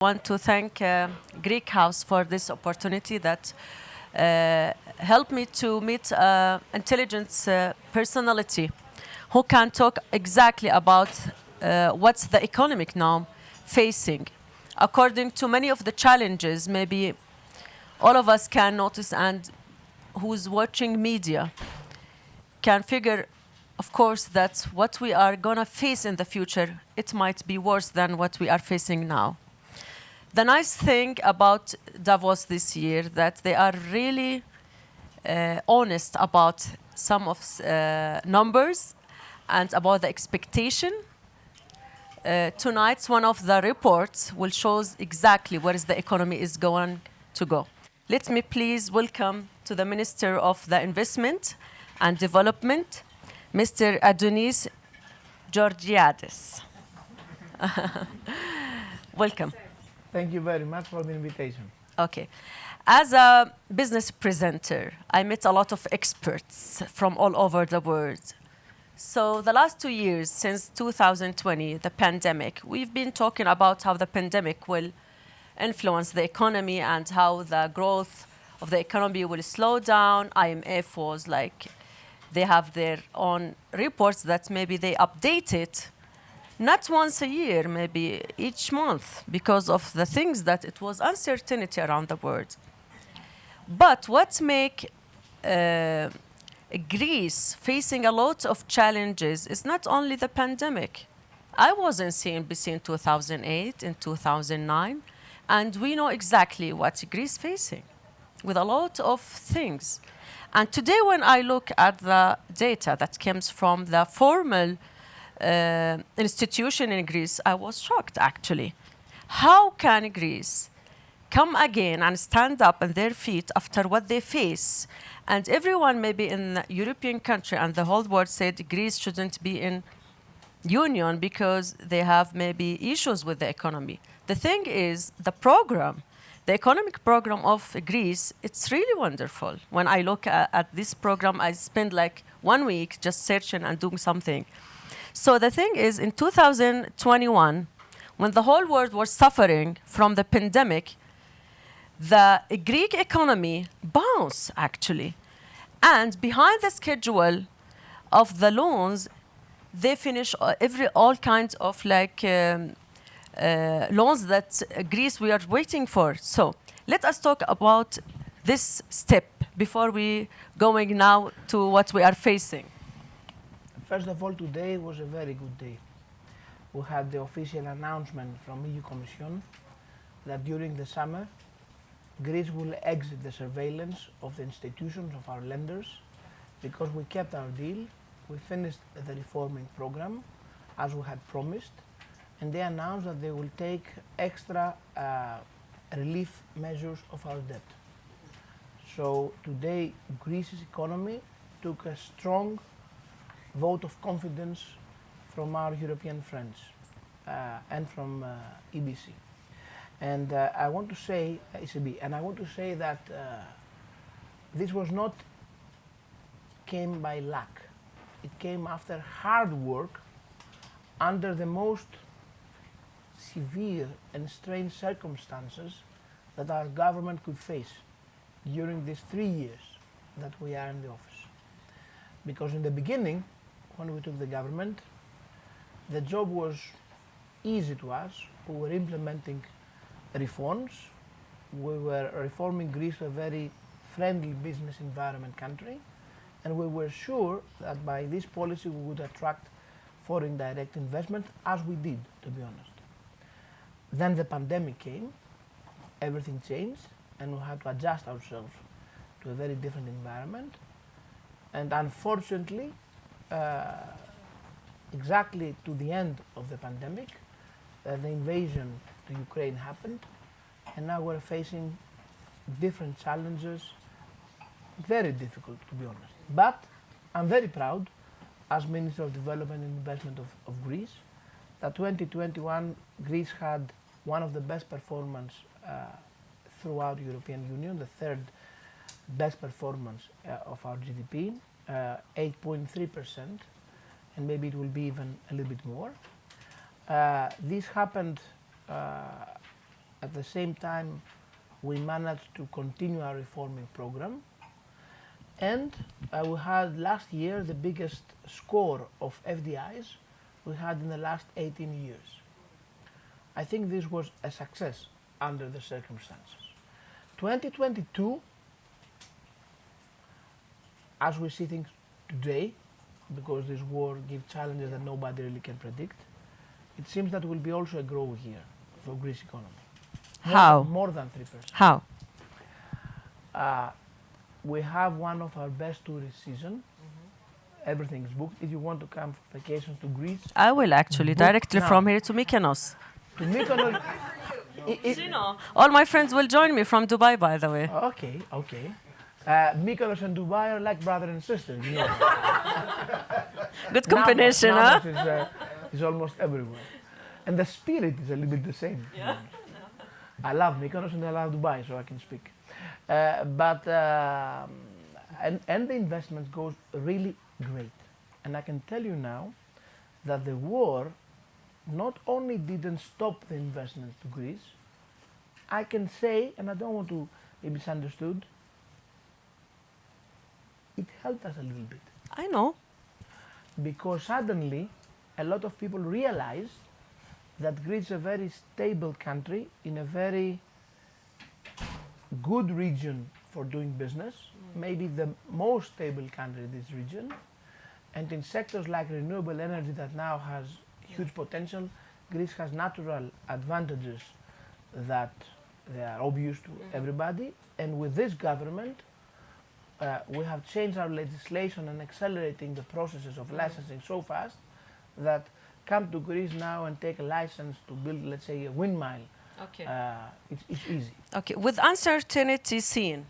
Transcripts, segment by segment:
I want to thank Greek House for this opportunity that helped me to meet intelligent personality who can talk exactly about what's the economic now facing. According to many of the challenges, maybe all of us can notice, and who's watching media can figure, of course, that what we are going to face in the future, it might be worse than what we are facing now. The nice thing about Davos this year that they are really honest about some of numbers and about the expectation. Tonight's one of the reports will show exactly where is the economy is going to go. Let me please welcome to the Minister of the Investment and Development, Mr. Adonis Georgiadis. Welcome. Thank you very much for the invitation. Okay. As a business presenter, I met a lot of experts from all over the world. So the last 2 years, since 2020, the pandemic, we've been talking about how the pandemic will influence the economy and how the growth of the economy will slow down. IMF was like, they have their own reports that maybe they update it not once a year, maybe each month, because of the things that it was uncertainty around the world. But what make Greece facing a lot of challenges is not only the pandemic. I was in CNBC in 2008, in 2009, and we know exactly what Greece is facing with a lot of things. And today when I look at the data that comes from the formal institution in Greece, I was shocked actually. How can Greece come again and stand up on their feet after what they face? And everyone maybe in the European country and the whole world said Greece shouldn't be in union because they have maybe issues with the economy. The thing is, the program, the economic program of Greece, it's really wonderful. When I look at this program, I spend like 1 week just searching and doing something. So the thing is, in 2021, when the whole world was suffering from the pandemic, the Greek economy bounced, actually. And behind the schedule of the loans, they finish all kinds of like loans that Greece we are waiting for. So let us talk about this step before we going now to what we are facing. First of all, today was a very good day. We had the official announcement from EU Commission that during the summer, Greece will exit the surveillance of the institutions of our lenders because we kept our deal. We finished the reforming program as we had promised, and they announced that they will take extra relief measures of our debt. So today, Greece's economy took a strong vote of confidence from our European friends and from EBC. And I want to say, ECB, and I want to say that this was not came by luck. It came after hard work under the most severe and strange circumstances that our government could face during these 3 years that we are in the office. Because in the beginning, when we took the government, the job was easy to us. We were implementing reforms. We were reforming Greece to a very friendly business environment country, and we were sure that by this policy we would attract foreign direct investment, as we did, to be honest. Then the pandemic came, everything changed, and we had to adjust ourselves to a very different environment. And unfortunately, exactly to the end of the pandemic, the invasion to Ukraine happened, and now we're facing different challenges, very difficult to be honest. But I'm very proud, as Minister of Development and Investment of Greece, that 2021 Greece had one of the best performance throughout the European Union, the third best performance of our GDP, 8.3%, and maybe it will be even a little bit more. This happened At the same time, we managed to continue our reforming program. And we had last year the biggest score of FDIs we had in the last 18 years. I think this was a success under the circumstances. 2022, as we see things today, because this war gives challenges that nobody really can predict, it seems that will be also a growth year for Greece economy. How? More than 3%. How? We have one of our best tourist season. Everything is booked. If you want to come for vacations to Greece, I will actually, book directly now. from here to Mykonos. To Mykonos. All my friends will join me from Dubai, by the way. Okay, okay. Mykonos and Dubai are like brother and sister, you know. Good combination, Namas huh? is almost everywhere. And the spirit is a little bit the same. Yeah. I love Mykonos and I love Dubai, so I can speak. And the investment goes really great. And I can tell you now that the war not only didn't stop the investments to Greece, I can say, and I don't want to be misunderstood, it helped us a little bit. I know. Because suddenly a lot of people realized that Greece is a very stable country in a very good region for doing business, maybe the most stable country in this region, and in sectors like renewable energy that now has huge potential, Greece has natural advantages that they are obvious to everybody, and with this government we have changed our legislation and accelerating the processes of licensing so fast that come to Greece now and take a license to build, let's say, a windmill. Okay. It's easy. Okay. With uncertainty seen,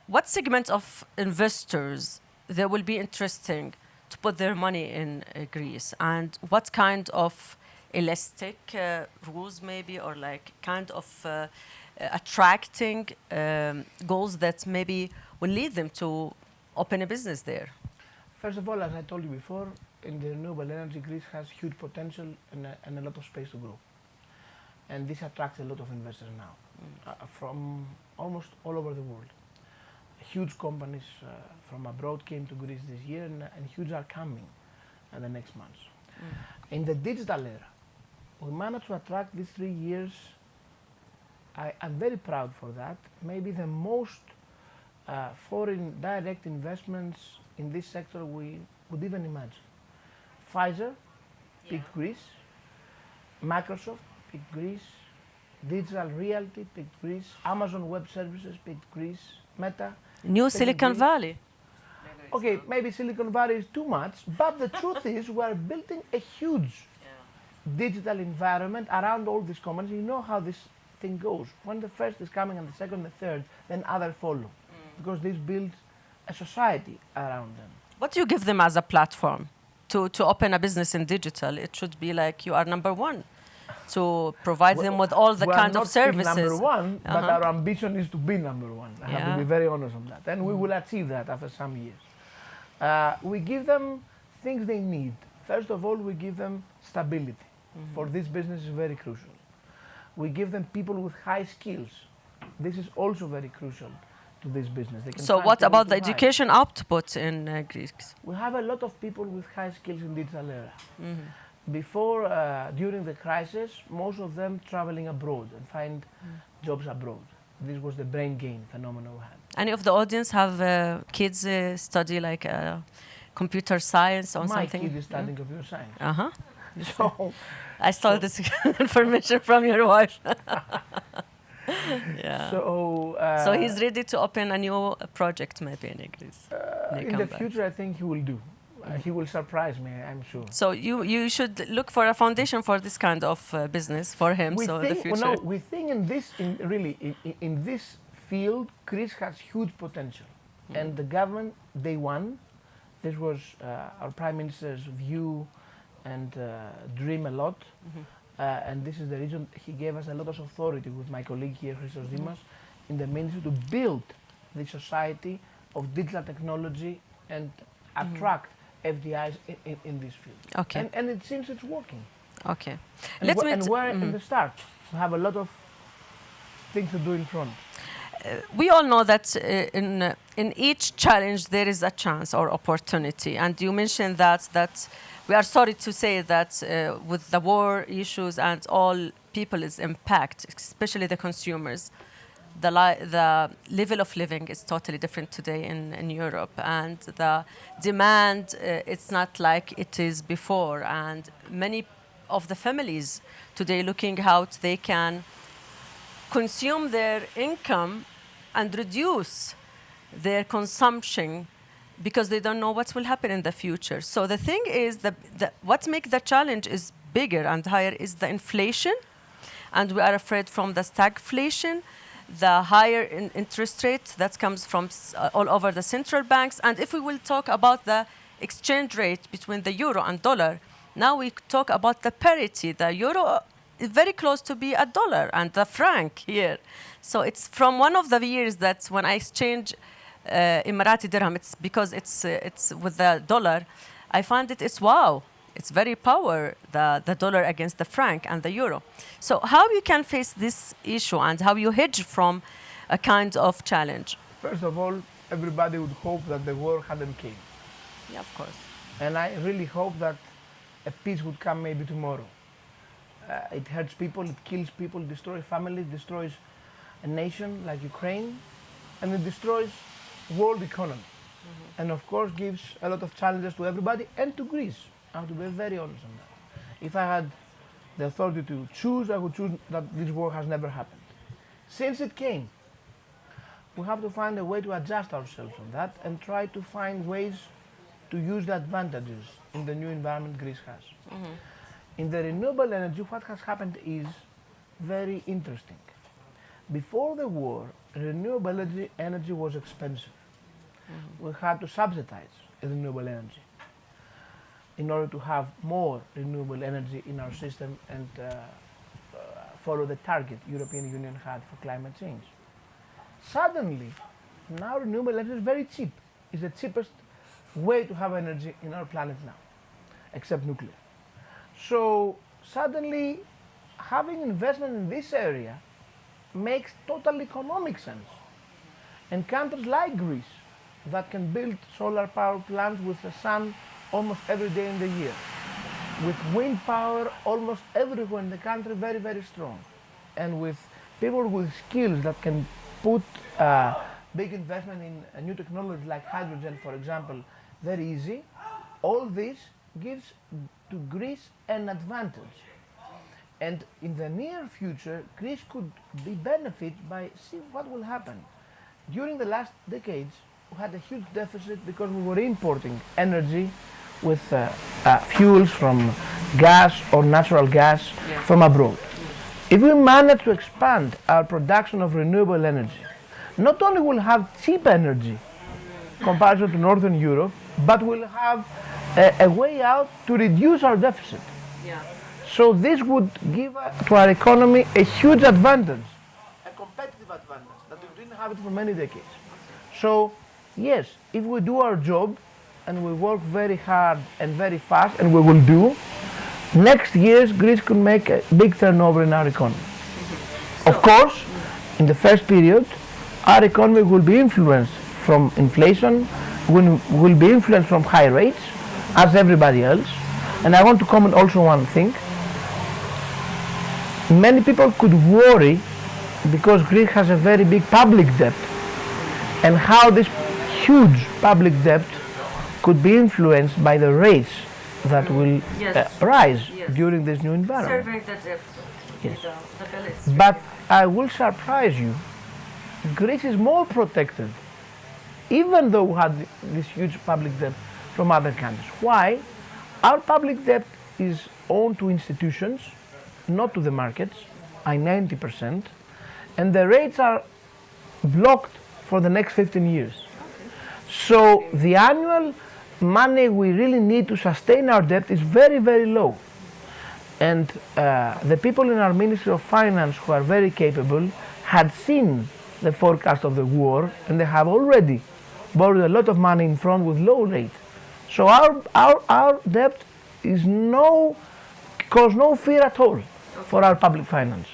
what segment of investors there will be interesting to put their money in Greece, and what kind of elastic rules maybe, or like kind of attracting goals that maybe will lead them to open a business there? First of all, as I told you before, in the renewable energy, Greece has huge potential and a lot of space to grow. And this attracts a lot of investors now from almost all over the world. Huge companies from abroad came to Greece this year, and huge are coming in the next months. In the digital era, we managed to attract these 3 years. I'm very proud for that. Maybe the most foreign direct investments in this sector we would even imagine. Pfizer picked Greece, Microsoft picked Greece, Digital Realty picked Greece, Amazon Web Services picked Greece, Meta. New Silicon Valley. Okay, maybe Silicon Valley is too much, but the truth is we are building a huge digital environment around all these companies. You know how this thing goes. When the first is coming and the second, the third, then others follow. Because this builds a society around them. What do you give them as a platform to open a business in digital? It should be like you are number one to provide them with all the kind of services. Number one, but our ambition is to be number one. I have to be very honest on that. And we will achieve that after some years. We give them things they need. First of all, we give them stability. For this business is very crucial. We give them people with high skills. This is also very crucial to this business. They can So what about the education output in Greece? We have a lot of people with high skills in digital era. Before, during the crisis, most of them traveling abroad and find jobs abroad. This was the brain gain phenomenon we had. Any of the audience have kids study like computer science or something? My kid is studying computer science. So I stole this information from your wife. So he's ready to open a new project maybe in Greece. In the future, I think he will do. He will surprise me, I'm sure. So you should look for a foundation for this kind of business for him. We so think, in the future. no, we think in this field, Greece has huge potential, and the government, day one, this was our Prime Minister's view and dream a lot, and this is the reason he gave us a lot of authority with my colleague here, Christos Dimas, in the ministry to build the society of digital technology and attract FDIs in this field. Okay. And it seems it's working. Okay. And we're in the start. We have a lot of things to do in front. We all know that in each challenge there is a chance or opportunity, and you mentioned that we are sorry to say that with the war issues and all people is impact, especially the consumers, the level of living is totally different today in Europe, and the demand it's not like it is before, and many of the families today looking how they can consume their income and reduce their consumption because they don't know what will happen in the future. So the thing is, what makes the challenge is bigger and higher is the inflation, and we are afraid from the stagflation, the higher interest rate that comes from all over the central banks. And if we will talk about the exchange rate between the euro and dollar, now we talk about the parity. The euro is very close to be a dollar, and the franc here. So it's from one of the years that when I exchange Emirati dirham, it's because it's with the dollar, I find it's wow. It's very power, the dollar against the franc and the euro. So how you can face this issue and how you hedge from a kind of challenge? First of all, everybody would hope that the war hadn't came. Yeah, of course. And I really hope that a peace would come maybe tomorrow. It hurts people, it kills people, destroys families, destroys a nation like Ukraine, and it destroys world economy. Mm-hmm. And of course gives a lot of challenges to everybody and to Greece. I have to be very honest on that. If I had the authority to choose, I would choose that this war has never happened. Since it came, we have to find a way to adjust ourselves on that and try to find ways to use the advantages in the new environment Greece has. Mm-hmm. In the renewable energy, what has happened is very interesting. Before the war, renewable energy was expensive. Mm-hmm. We had to subsidize renewable energy in order to have more renewable energy in our system and follow the target European Union had for climate change. Suddenly, now renewable energy is very cheap. It's the cheapest way to have energy in our planet now, except nuclear. So suddenly, having investment in this area makes total economic sense. And countries like Greece that can build solar power plants with the sun almost every day in the year, with wind power almost everywhere in the country, very, very strong, and with people with skills that can put big investment in new technologies like hydrogen, for example, very easy. All this gives to Greece an advantage. And in the near future, Greece could be benefited by, see what will happen. During the last decades, we had a huge deficit because we were importing energy with fuels from gas or natural gas from abroad. If we manage to expand our production of renewable energy, not only will have cheap energy compared to Northern Europe, but we'll have a way out to reduce our deficit. Yeah. So this would give to our economy a huge advantage, a competitive advantage that we didn't have it for many decades. So yes, if we do our job and we work very hard and very fast, and we will do, next years Greece could make a big turnover in our economy. So, of course, in the first period, our economy will be influenced from inflation, will be influenced from high rates, as everybody else. And I want to comment also one thing. Many people could worry because Greece has a very big public debt, and how this huge public debt could be influenced by the rates that will rise during this new environment. Serving the debt. Yes. The billets. But I will surprise you, Greece is more protected, even though we had this huge public debt from other countries. Why? Our public debt is owned to institutions, not to the markets, by 90%, and the rates are blocked for the next 15 years. So the annual money we really need to sustain our debt is very, very low. And the people in our Ministry of Finance, who are very capable, had seen the forecast of the war, and they have already borrowed a lot of money in front with low rate. So our debt is cause no fear at all for our public finance.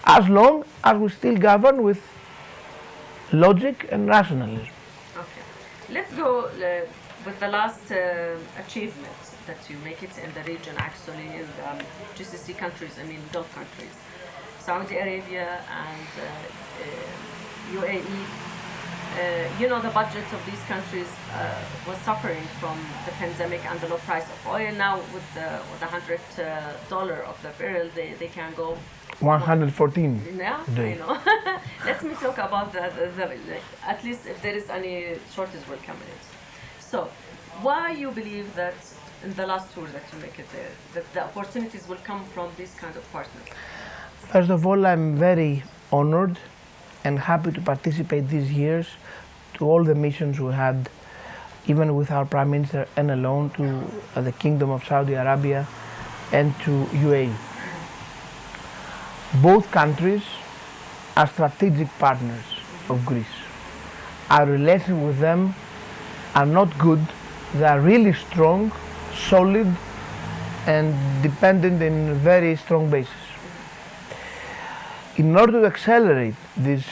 as long as we still govern with logic and rationalism. Okay. Let's go with the last achievement that you make it in the region, actually, in the GCC countries, I mean Gulf countries, Saudi Arabia and UAE. You know, the budget of these countries was suffering from the pandemic and the low price of oil. Now with the $100 of the barrel, they can go 114 yeah, today. I know. Let me talk about at least if there is any shortage will come in it. So, why you believe that in the last tour that you make it there, that the opportunities will come from these kind of partners? First of all, I'm very honored and happy to participate these years to all the missions we had, even with our Prime Minister and alone, to the Kingdom of Saudi Arabia and to UAE. Both countries are strategic partners of Greece. Our relations with them are not good, they are really strong, solid and dependent in a very strong basis. In order to accelerate this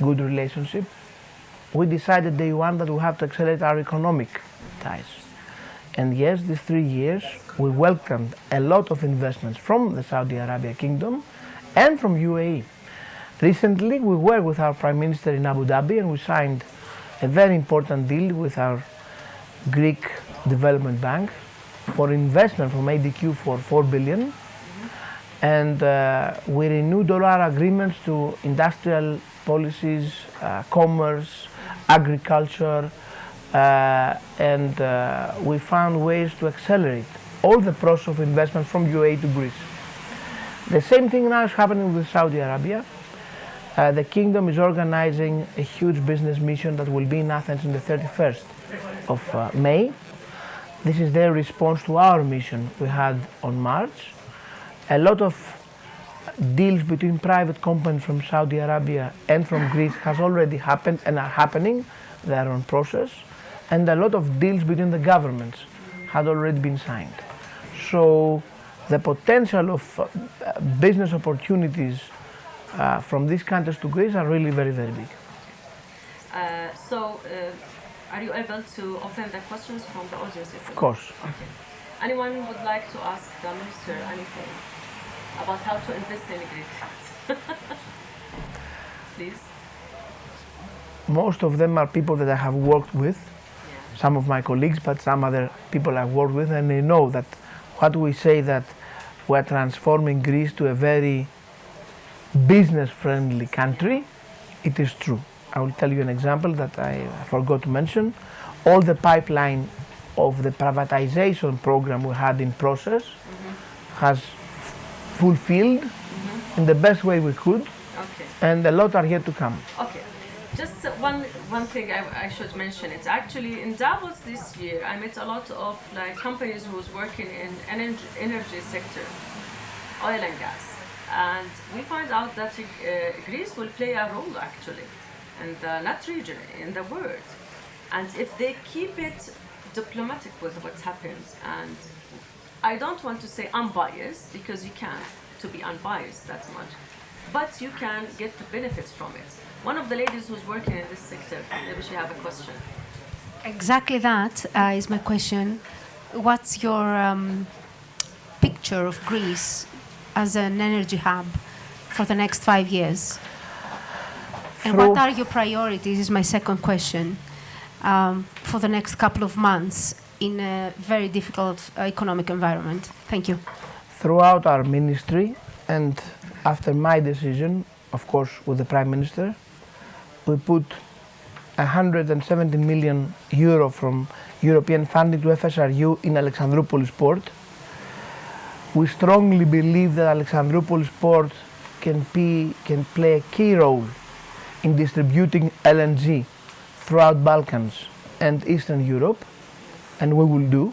good relationship, we decided day one that we have to accelerate our economic ties. And yes, these 3 years we welcomed a lot of investments from the Saudi Arabia Kingdom and from UAE. Recently we were with our Prime Minister in Abu Dhabi and we signed a very important deal with our Greek Development Bank for investment from ADQ for 4 billion. And we renewed all our agreements to industrial policies, commerce, agriculture, and we found ways to accelerate all the process of investment from UAE to Greece. The same thing now is happening with Saudi Arabia. The kingdom is organizing a huge business mission that will be in Athens on the 31st of May. This is their response to our mission we had on March. A lot of deals between private companies from Saudi Arabia and from Greece has already happened and are happening. They are on process. And a lot of deals between the governments had already been signed. So the potential of business opportunities from these countries to Greece are really very, very big. Are you able to open the questions from the audience? Of course. Okay. Anyone would like to ask the minister anything about how to invest in Greece? Please. Most of them are people that I have worked with, some of my colleagues, but some other people I've worked with, and they know that what we say that we're transforming Greece to a very business-friendly country, it is true. I will tell you an example that I forgot to mention. All the pipeline of the privatization program we had in process has fulfilled in the best way we could, and a lot are here to come. Okay. Just one thing I should mention. It's actually in Davos this year. I met a lot of companies who's working in energy sector, oil and gas, and we find out that Greece will play a role actually in the not region, in the world, and if they keep it diplomatic with what happens, and I don't want to say unbiased because you can't to be unbiased that much, but you can get the benefits from it. One of the ladies who's working in this sector, maybe she have a question. Exactly that is my question. What's your picture of Greece as an energy hub for the next 5 years? And what are your priorities is my second question for the next couple of months in a very difficult economic environment. Thank you. Throughout our ministry and after my decision, of course with the Prime Minister, we put 170 million euro from European funding to FSRU in Alexandroupolis port. We strongly believe that Alexandroupolis port can play a key role in distributing LNG throughout Balkans and Eastern Europe, and we will do.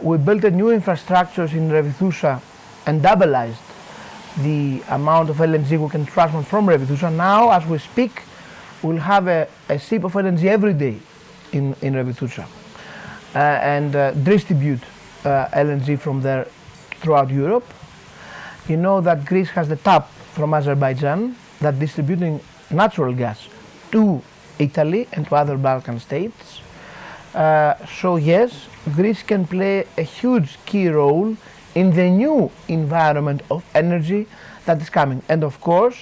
We built a new infrastructure in Revithoussa and doubleized the amount of LNG we can transport from Revithoussa. Now, as we speak, we'll have a ship of LNG every day in Revithoussa and distribute LNG from there throughout Europe. You know that Greece has the tap from Azerbaijan that distributing natural gas to Italy and to other Balkan states. So yes, Greece can play a huge key role in the new environment of energy that is coming. And of course,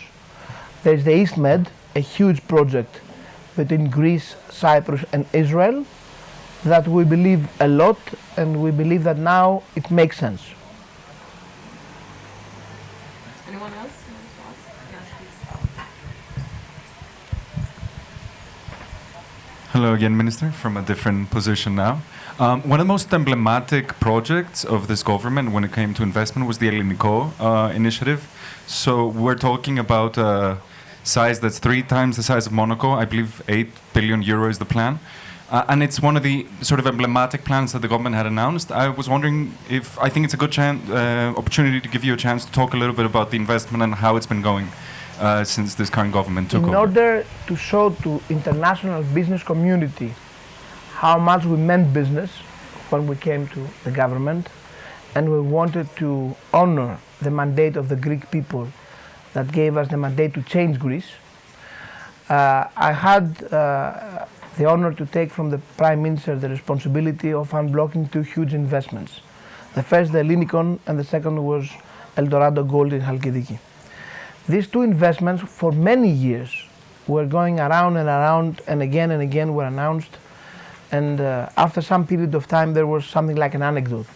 there is the EastMed, a huge project between Greece, Cyprus and Israel that we believe a lot, and we believe that now it makes sense. Anyone else? Yeah, Hello again, Minister, from a different position now. One of the most emblematic projects of this government when it came to investment was the Elliniko initiative. So we're talking about a size that's 3 times the size of Monaco. I believe 8 billion euro is the plan. And it's one of the sort of emblematic plans that the government had announced. I was wondering if, I think it's a good opportunity to give you a chance to talk a little bit about the investment and how it's been going since this current government took over. In order to show to international business community how much we meant business when we came to the government, and we wanted to honor the mandate of the Greek people that gave us the mandate to change Greece, I had the honor to take from the Prime Minister the responsibility of unblocking 2 huge investments. The first, the Ellinikon, and the second was Eldorado Gold in Halkidiki. These 2 investments for many years were going around and again were announced, and after some period of time there was something like an anecdote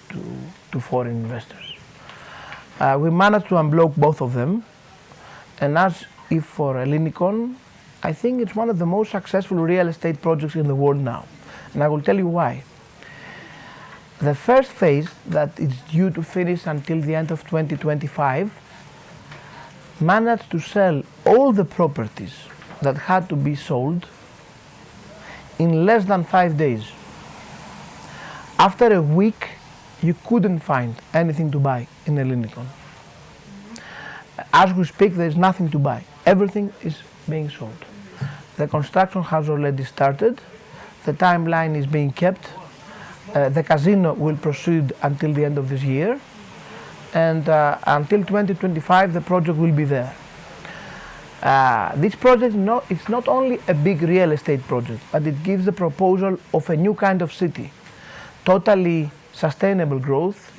to foreign investors. We managed to unblock both of them, and as if for Ellinikon, I think it's one of the most successful real estate projects in the world now, and I will tell you why. The first phase that is due to finish until the end of 2025 managed to sell all the properties that had to be sold in less than 5 days. After a week, you couldn't find anything to buy in Ellinikon. As we speak, there is nothing to buy. Everything is being sold. The construction has already started. The timeline is being kept. The casino will proceed until the end of this year. And until 2025, the project will be there. This project it's not only a big real estate project, but it gives the proposal of a new kind of city. Totally sustainable growth,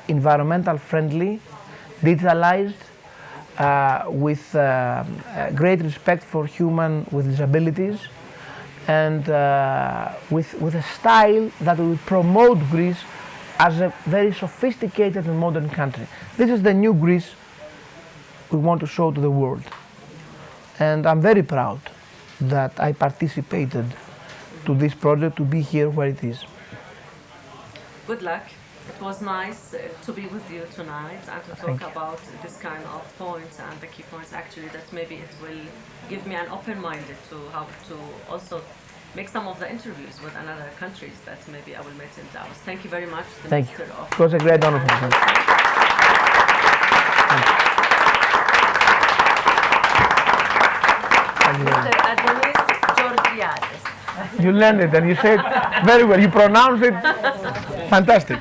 environmental friendly, digitalized, with great respect for human with disabilities, and with a style that will promote Greece as a very sophisticated and modern country. This is the new Greece we want to show to the world. And I'm very proud that I participated to this project, to be here where it is. Good luck. It was nice to be with you tonight and to talk about this kind of points and the key points actually, that maybe it will give me an open-minded to how to also make some of the interviews with other countries that maybe I will meet in Davos. Thank you very much. Thank you. It was a great honor for me. Mr. Adonis Georgiadis. You learned it and you said very well. You pronounced it fantastic.